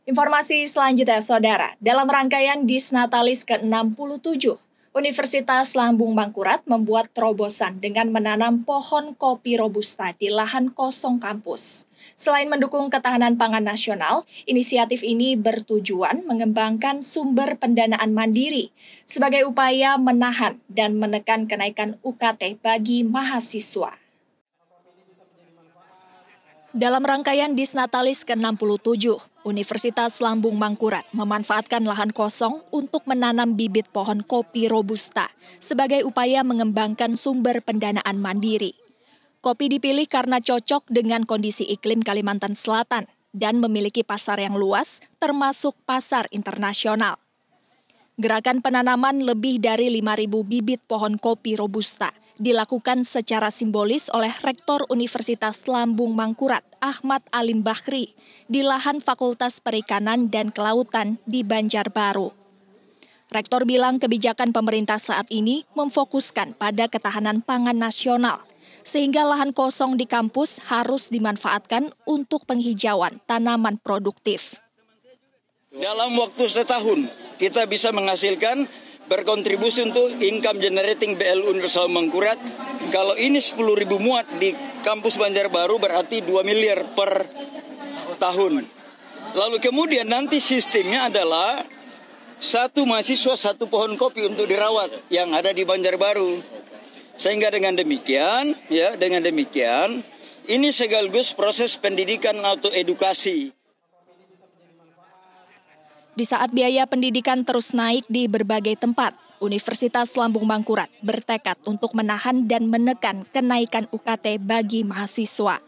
Informasi selanjutnya, Saudara. Dalam rangkaian Disnatalis ke-67, Universitas Lambung Mangkurat membuat terobosan dengan menanam pohon kopi robusta di lahan kosong kampus. Selain mendukung ketahanan pangan nasional, inisiatif ini bertujuan mengembangkan sumber pendanaan mandiri sebagai upaya menahan dan menekan kenaikan UKT bagi mahasiswa. Dalam rangkaian Disnatalis ke-67, Universitas Lambung Mangkurat memanfaatkan lahan kosong untuk menanam bibit pohon kopi robusta sebagai upaya mengembangkan sumber pendanaan mandiri. Kopi dipilih karena cocok dengan kondisi iklim Kalimantan Selatan dan memiliki pasar yang luas, termasuk pasar internasional. Gerakan penanaman lebih dari 5.000 bibit pohon kopi robusta dilakukan secara simbolis oleh Rektor Universitas Lambung Mangkurat, Ahmad Alim Bakhri, di lahan Fakultas Perikanan dan Kelautan di Banjarbaru. Rektor bilang kebijakan pemerintah saat ini memfokuskan pada ketahanan pangan nasional, sehingga lahan kosong di kampus harus dimanfaatkan untuk penghijauan tanaman produktif. Dalam waktu setahun, kita bisa menghasilkan berkontribusi untuk income generating BL Universitas Mangkurat. Kalau ini 10.000 muat di kampus Banjarbaru berarti 2 miliar per tahun. Lalu kemudian nanti sistemnya adalah satu mahasiswa satu pohon kopi untuk dirawat yang ada di Banjarbaru. Sehingga dengan demikian ini sekaligus proses pendidikan atau edukasi. Di saat biaya pendidikan terus naik di berbagai tempat, Universitas Lambung Mangkurat bertekad untuk menahan dan menekan kenaikan UKT bagi mahasiswa.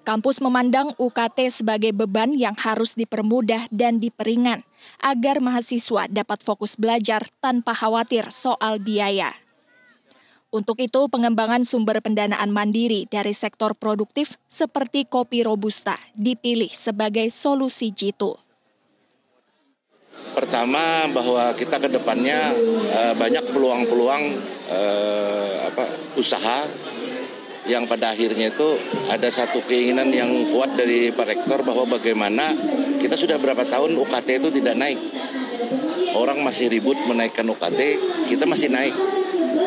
Kampus memandang UKT sebagai beban yang harus dipermudah dan diperingan, agar mahasiswa dapat fokus belajar tanpa khawatir soal biaya. Untuk itu, pengembangan sumber pendanaan mandiri dari sektor produktif seperti kopi robusta dipilih sebagai solusi jitu. Pertama, bahwa kita ke depannya banyak peluang-peluang usaha yang pada akhirnya itu ada satu keinginan yang kuat dari Pak Rektor bahwa bagaimana kita sudah berapa tahun UKT itu tidak naik. Orang masih ribut menaikkan UKT, kita masih naik.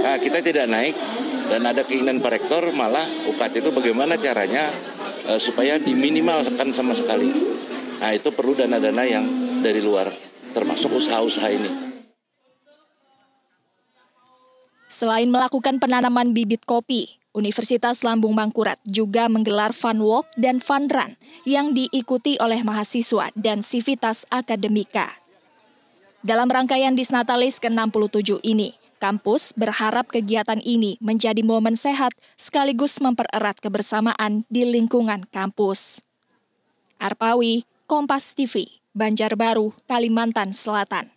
Nah, kita tidak naik dan ada keinginan Pak Rektor malah UKT itu bagaimana caranya supaya diminimalkan sama sekali. Nah, itu perlu dana-dana yang dari luar, termasuk usaha-usaha ini. Selain melakukan penanaman bibit kopi, Universitas Lambung Mangkurat juga menggelar fun walk dan fun run yang diikuti oleh mahasiswa dan sivitas akademika. Dalam rangkaian Disnatalis ke-67 ini, kampus berharap kegiatan ini menjadi momen sehat sekaligus mempererat kebersamaan di lingkungan kampus. Arpawi, Kompas TV, Banjarbaru, Kalimantan Selatan.